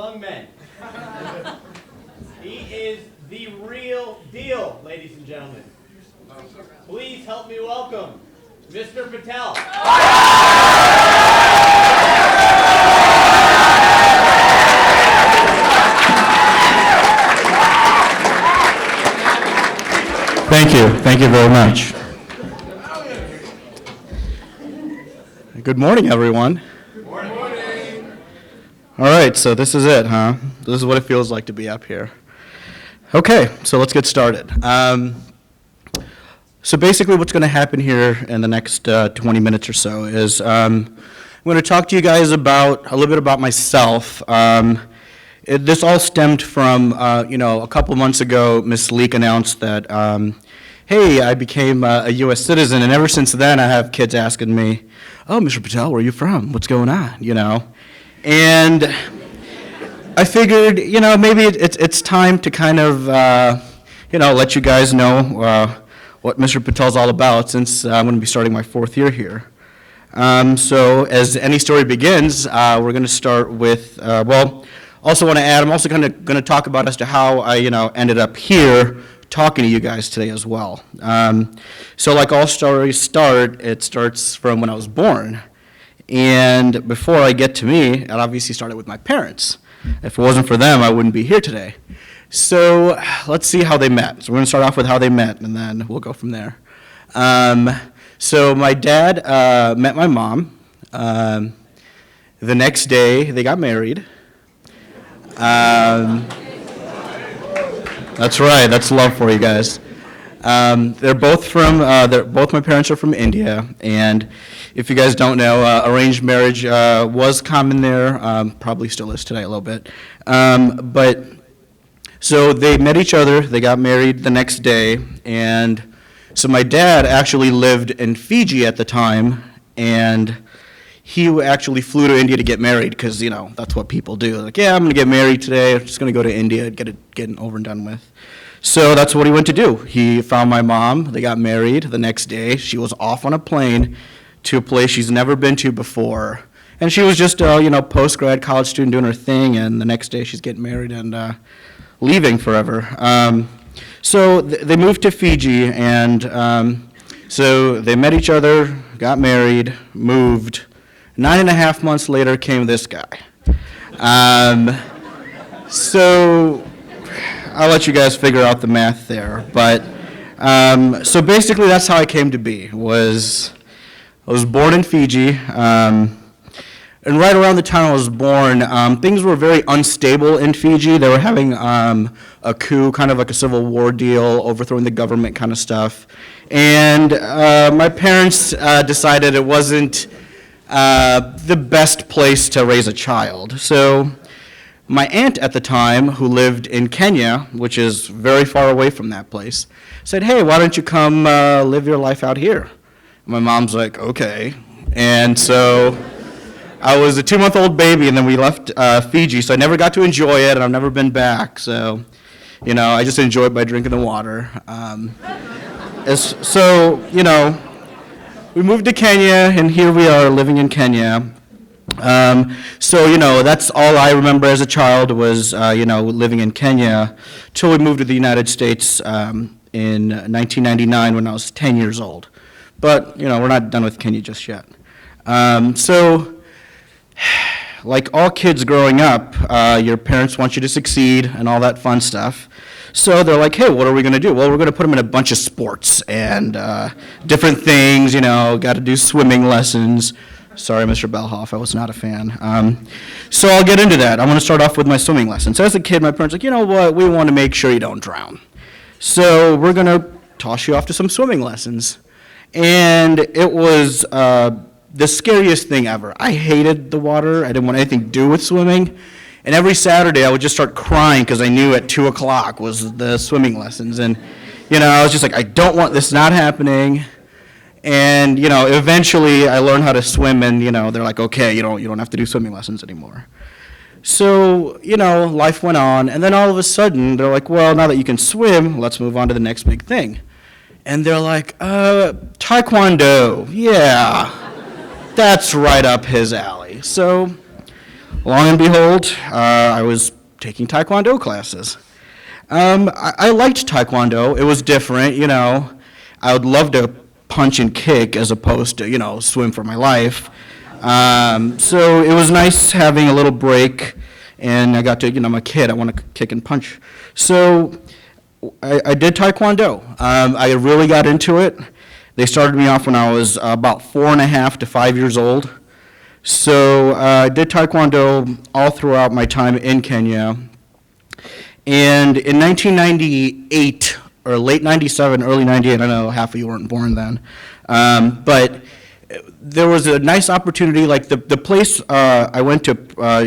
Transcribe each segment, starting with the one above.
among men. He is the real deal, ladies and gentlemen. Please help me welcome Mr. Patel. Thank you very much. Good morning, everyone. Good morning. All right, so this is it, huh? This is what it feels like to be up here. Okay, so let's get started. So basically what's going to happen here in the next 20 minutes or so is I'm going to talk to you guys about a little bit about myself. This all stemmed from, a couple months ago, Ms. Leak announced that, hey, I became a U.S. citizen, and ever since then I have kids asking me, oh, Mr. Patel, where are you from? What's going on, And I figured, maybe it's time to kind of, let you guys know what Mr. Patel's all about, since I'm going to be starting my 4th year here. So as any story begins, we're going to start with, also want to add, I'm also kind of going to talk about as to how I, ended up here talking to you guys today as well. So like all stories start, it starts from when I was born. And before I get to me, it obviously started with my parents. If it wasn't for them, I wouldn't be here today. So let's see how they met. So we're going to start off with how they met, and then we'll go from there. So my dad met my mom. The next day, they got married. That's right. That's love for you guys. They're both from. Both my parents are from India, and if you guys don't know, arranged marriage was common there. Probably still is today a little bit. But so they met each other. They got married the next day, and so my dad actually lived in Fiji at the time, and he actually flew to India to get married because, that's what people do. Like, yeah, I'm going to get married today. I'm just going to go to India and get it over and done with. So that's what he went to do. He found my mom. They got married the next day. She was off on a plane to a place she's never been to before. And she was just a, post-grad college student doing her thing, and the next day she's getting married and leaving forever. So they moved to Fiji, and so they met each other, got married, moved. 9.5 months later came this guy. So I'll let you guys figure out the math there. But so basically that's how I came to be. I was born in Fiji. And right around the time I was born, things were very unstable in Fiji. They were having a coup, kind of like a civil war deal, overthrowing the government kind of stuff. And my parents decided it wasn't the best place to raise a child. So my aunt at the time, who lived in Kenya, which is very far away from that place, said, hey, why don't you come live your life out here? And my mom's like, okay. And so I was a 2-month-old baby, and then we left Fiji, so I never got to enjoy it, and I've never been back. So, I just enjoyed by drinking the water. We moved to Kenya, and here we are living in Kenya. So, that's all I remember as a child was, living in Kenya till we moved to the United States in 1999 when I was 10 years old. But, we're not done with Kenya just yet. So, like all kids growing up, your parents want you to succeed and all that fun stuff. So they're like, hey, what are we going to do? Well, we're going to put them in a bunch of sports and different things, got to do swimming lessons. Sorry, Mr. Bellhoff, I was not a fan. So I'll get into that. I'm going to start off with my swimming lessons. So as a kid, my parents were like, you know what, we want to make sure you don't drown. So we're going to toss you off to some swimming lessons. And it was the scariest thing ever. I hated the water. I didn't want anything to do with swimming. And every Saturday, I would just start crying because I knew at 2 o'clock was the swimming lessons. And, I was just like, I don't want this not happening. And, eventually I learned how to swim, and, they're like, okay, you don't have to do swimming lessons anymore. So, life went on. And then all of a sudden, they're like, well, now that you can swim, let's move on to the next big thing. And they're like, Taekwondo, yeah, that's right up his alley. So long and behold, I was taking Taekwondo classes. I liked Taekwondo. It was different, you know. I would love to punch and kick as opposed to, you know, swim for my life. So it was nice having a little break, and I got to, you know, I'm a kid, I want to kick and punch. So I did Taekwondo. I really got into it. They started me off when I was about 4.5 to 5 years old. So I did Taekwondo all throughout my time in Kenya. And in 1998, or late 97, early 98, I don't know, half of you weren't born then, but there was a nice opportunity, like the place I went to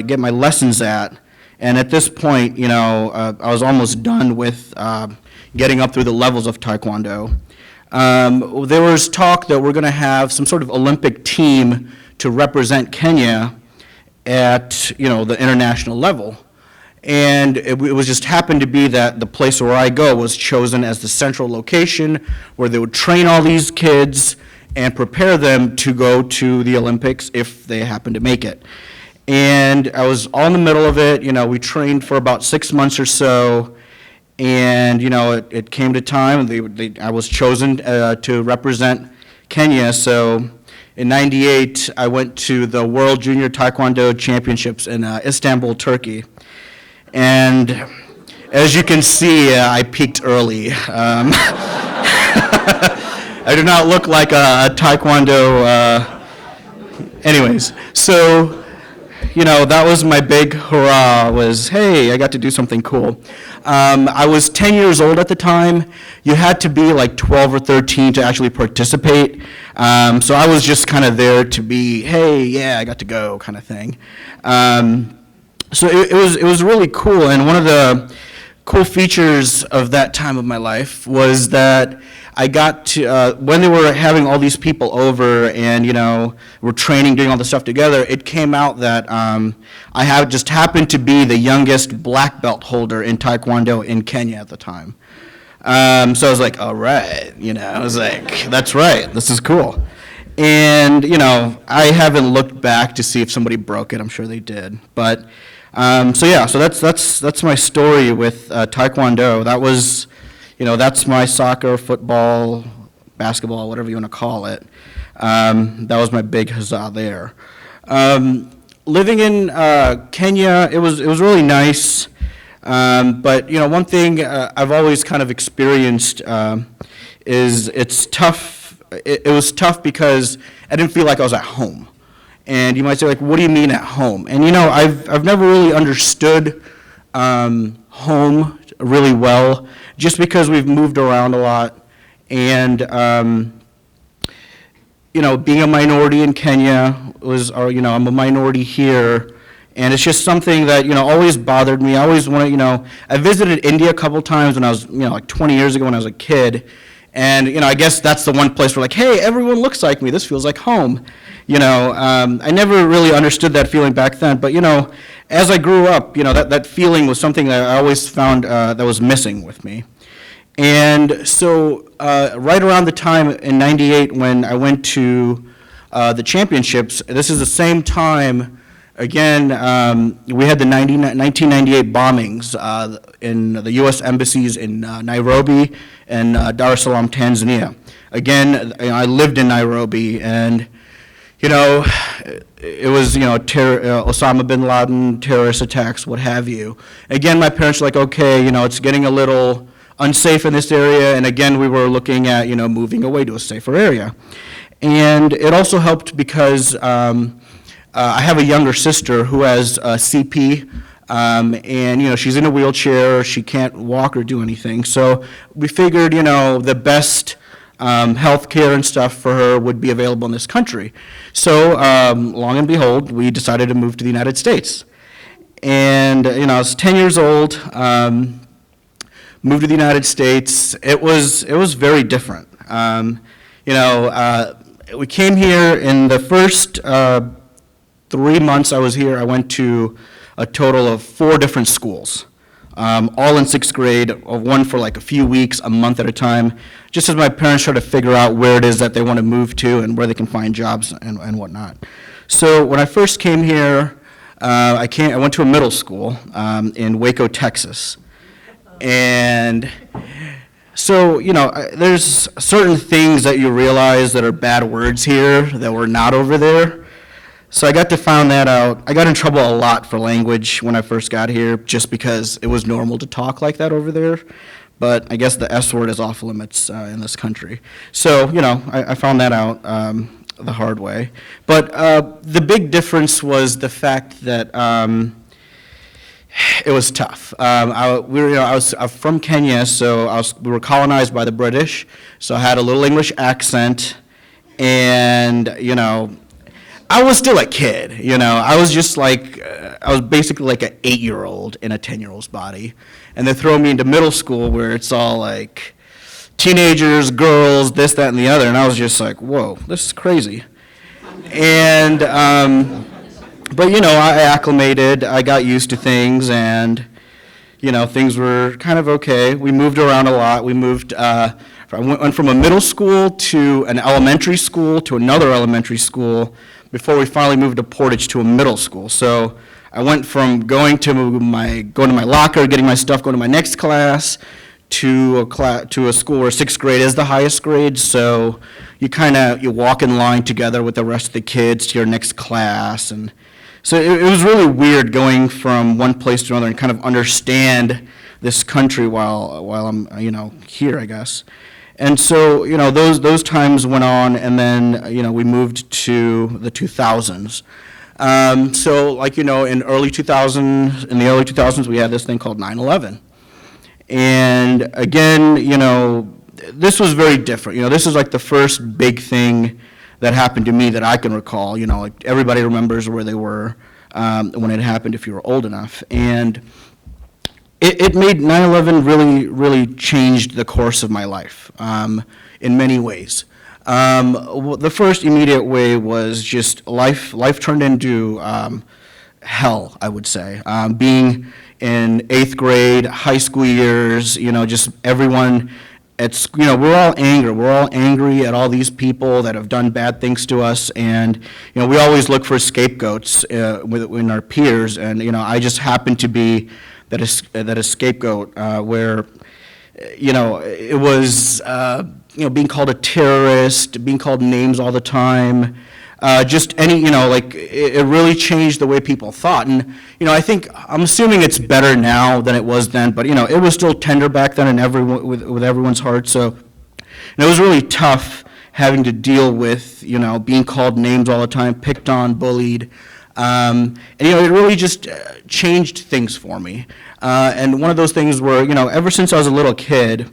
get my lessons at, and at this point, you know, I was almost done with getting up through the levels of Taekwondo. There was talk that we're going to have some sort of Olympic team to represent Kenya at, you know, the international level. And it was just happened to be that the place where I go was chosen as the central location where they would train all these kids and prepare them to go to the Olympics if they happen to make it. And I was all in the middle of it. You know, we trained for about 6 months or so, and, you know, it came to time. I was chosen to represent Kenya. So in '98, I went to the World Junior Taekwondo Championships in Istanbul, Turkey. And as you can see, I peaked early. I do not look like a Taekwondo. Anyways, so, you know, that was my big hurrah, was, hey, I got to do something cool. I was 10 years old at the time. You had to be like 12 or 13 to actually participate. So I was just kind of there to be, hey, yeah, I got to go kind of thing. So it was really cool, and one of the cool features of that time of my life was that I got to, when they were having all these people over and, you know, we're training, doing all this stuff together, it came out that I just happened to be the youngest black belt holder in Taekwondo in Kenya at the time. So I was like, all right, you know, I was like, that's right, this is cool. And, you know, I haven't looked back to see if somebody broke it, I'm sure they did, but so yeah, so that's my story with Taekwondo. That was, you know, that's my soccer, football, basketball, whatever you want to call it. That was my big huzzah there. Living in Kenya, it was really nice. But you know, one thing I've always kind of experienced is it's tough. It was tough because I didn't feel like I was at home. And you might say, like, what do you mean at home? And, you know, I've never really understood home really well, just because we've moved around a lot. And, you know, being a minority in Kenya was, or, you know, I'm a minority here. And it's just something that, you know, always bothered me. I always wanted, you know, I visited India a couple times when I was, you know, like 20 years ago when I was a kid. And, you know, I guess that's the one place where, like, hey, everyone looks like me. This feels like home. You know, I never really understood that feeling back then. But, you know, as I grew up, you know, that feeling was something that I always found that was missing with me. And so right around the time in '98 when I went to the championships, this is the same time, again, we had the 1998 bombings in the U.S. embassies in Nairobi and Dar es Salaam, Tanzania. Again, I lived in Nairobi, and, you know, it was, you know, Osama bin Laden, terrorist attacks, what have you. Again, my parents were like, okay, you know, it's getting a little unsafe in this area, and again, we were looking at, you know, moving away to a safer area. And it also helped because I have a younger sister who has CP, and, you know, she's in a wheelchair, she can't walk or do anything. So we figured, you know, the best health care and stuff for her would be available in this country. So long and behold, we decided to move to the United States. And, you know, I was 10 years old, moved to the United States. It was very different. You know, we came here in the first 3 months I was here. I went to a total of 4 different schools, all in 6th grade, one for like a few weeks, a month at a time, just as my parents try to figure out where it is that they want to move to and where they can find jobs and whatnot. So when I first came here, I went to a middle school in Waco, Texas. And so, there's certain things that you realize that are bad words here that were not over there. So I got to find that out. I got in trouble a lot for language when I first got here, just because it was normal to talk like that over there. But I guess the S word is off limits in this country. So, I found that out the hard way. But the big difference was the fact that it was tough. I was from Kenya, so we were colonized by the British, so I had a little English accent, and, I was still a kid, I was just like, I was basically like an 8-year-old in a 10-year-old's body, and they throw me into middle school where it's all like teenagers, girls, this, that, and the other, and I was just like, whoa, this is crazy. And, but, I acclimated, I got used to things, and, things were kind of okay. We moved around a lot. We moved, I went from a middle school to an elementary school to another elementary school before we finally moved to Portage to a middle school. So I went from going to my locker, getting my stuff, going to my next class, to a school where 6th grade is the highest grade, so you walk in line together with the rest of the kids to your next class, and so it was really weird going from one place to another and kind of understand this country while I'm here, I guess. And so those times went on, and then we moved to the 2000s. So in the early 2000s we had this thing called 9/11. And again, this was very different. This is like the first big thing that happened to me that I can recall. Like everybody remembers where they were when it happened if you were old enough. And it made 9/11 really, really changed the course of my life in many ways. The first immediate way was just life turned into hell, I would say. Being in 8th grade, high school years, just everyone, we're all angry. We're all angry at all these people that have done bad things to us, and, we always look for scapegoats in our peers, and, I just happened to be that a scapegoat where, it was, being called a terrorist, being called names all the time, just any, it really changed the way people thought. And, I'm assuming it's better now than it was then, but, it was still tender back then and with everyone's heart. So it was really tough having to deal with, being called names all the time, picked on, bullied. And, it really just changed things for me. And one of those things where, ever since I was a little kid,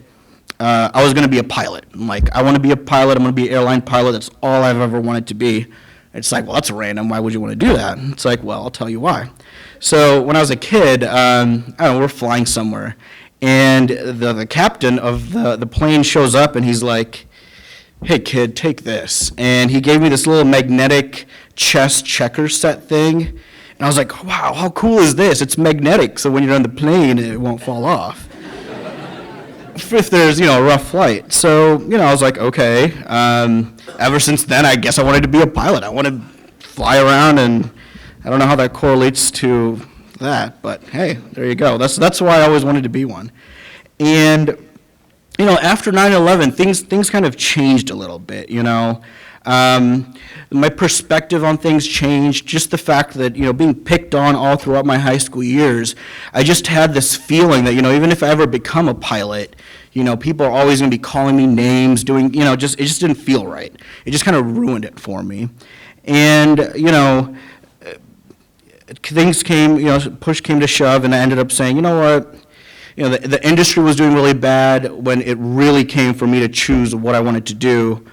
I was going to be a pilot. I'm like, I want to be a pilot. I'm going to be an airline pilot. That's all I've ever wanted to be. It's like, well, that's random. Why would you want to do that? It's like, well, I'll tell you why. So when I was a kid, I don't know, we're flying somewhere, and the captain of the plane shows up, and he's like, hey, kid, take this. And he gave me this little magnetic chess checker set thing. And I was like, wow, how cool is this? It's magnetic, so when you're on the plane, it won't fall off. If there's, a rough flight. So, I was like, okay. Ever since then, I guess I wanted to be a pilot. I wanted to fly around, and I don't know how that correlates to that, but hey, there you go. That's why I always wanted to be one. And, after 9/11, things kind of changed a little bit, My perspective on things changed, just the fact that, being picked on all throughout my high school years, I just had this feeling that, even if I ever become a pilot, people are always going to be calling me names, doing, it just didn't feel right. It just kind of ruined it for me. And, things came, push came to shove, and I ended up saying, what, the industry was doing really bad when it really came for me to choose what I wanted to do.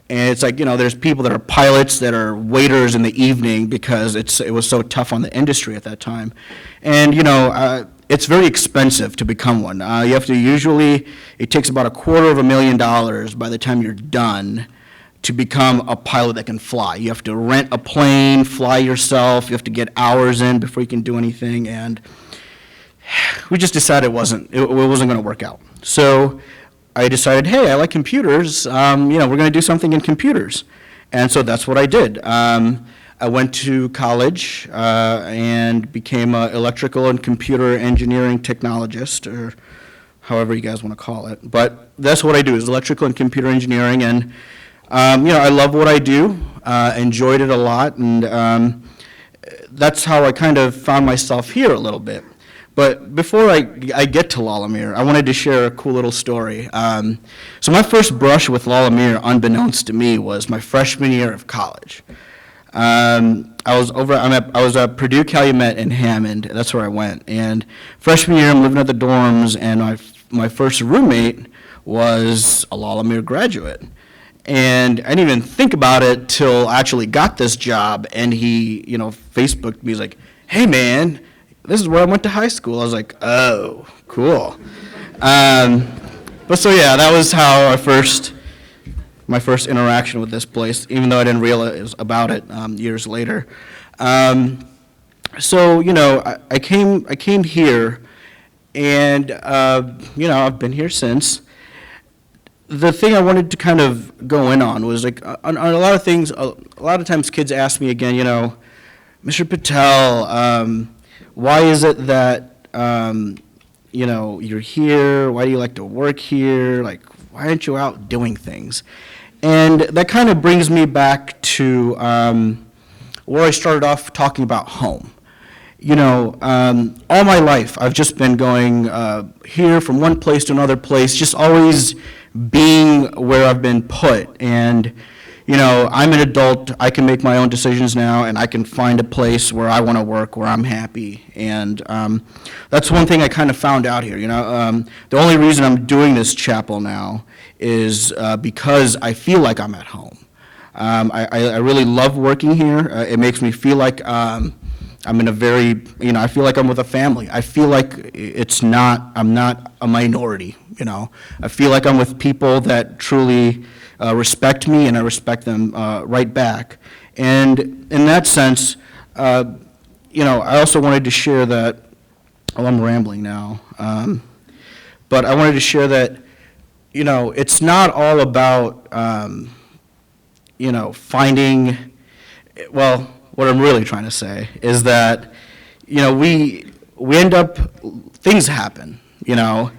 And it's like, there's people that are pilots that are waiters in the evening because it was so tough on the industry at that time. And, it's very expensive to become one. You have to it takes about $250,000 by the time you're done to become a pilot that can fly. You have to rent a plane, fly yourself, you have to get hours in before you can do anything, and we just decided it wasn't going to work out. So I decided, hey, I like computers, we're going to do something in computers. And so that's what I did. I went to college and became an electrical and computer engineering technologist, or however you guys want to call it. But that's what I do, is electrical and computer engineering, and I love what I do, enjoyed it a lot, and that's how I kind of found myself here a little bit. But before I get to Lumiere, I wanted to share a cool little story. So my first brush with Lumiere, unbeknownst to me, was my freshman year of college. I was at Purdue Calumet in Hammond. That's where I went. And freshman year, I'm living at the dorms, and my first roommate was a Lumiere graduate. And I didn't even think about it till I actually got this job, and he, Facebooked me. He's like, "Hey, man, this is where I went to high school." I was like, "Oh, cool." But so yeah, that was how my first interaction with this place, even though I didn't realize about it years later. So I came here, and I've been here since. The thing I wanted to kind of go in on was like on a lot of things. A lot of times, kids ask me again, Mr. Patel, why is it that you're here? Why do you like to work here? Like, why aren't you out doing things? And that kind of brings me back to where I started off talking about home. All my life I've just been going here from one place to another place, just always being where I've been put. And I'm an adult, I can make my own decisions now, and I can find a place where I want to work, where I'm happy. And that's one thing I kind of found out here. The only reason I'm doing this chapel now is because I feel like I'm at home. I really love working here. It makes me feel like I'm in a very, I feel like I'm with a family. I feel like I'm not a minority, I feel like I'm with people that truly respect me, and I respect them right back. And in that sense, I also wanted to share that, I'm rambling now, but I wanted to share that, it's not all about, finding, what I'm really trying to say is that, we end up, things happen, there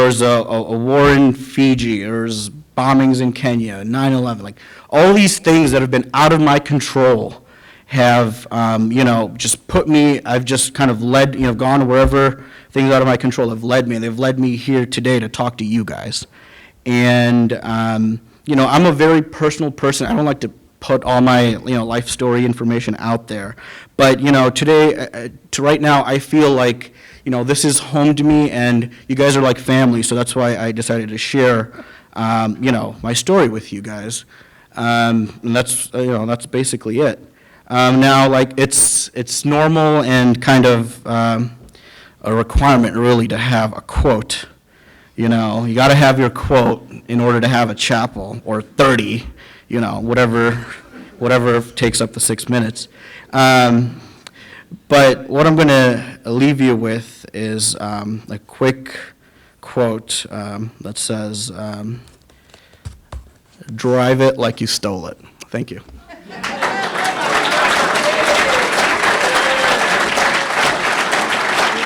was a war in Fiji, there was bombings in Kenya, 9/11, like all these things that have been out of my control have, just put me, I've just kind of led, gone wherever things out of my control have led me. They've led me here today to talk to you guys. And, I'm a very personal person. I don't like to put all my, life story information out there. But, today, to right now, I feel like, this is home to me, and you guys are like family, so that's why I decided to share, my story with you guys. And that's basically it. Now, like, it's normal and kind of a requirement, really, to have a quote. You got to have your quote in order to have a chapel, or 30, whatever takes up the 6 minutes. But what I'm going to leave you with is a quick quote that says, "Drive it like you stole it." Thank you.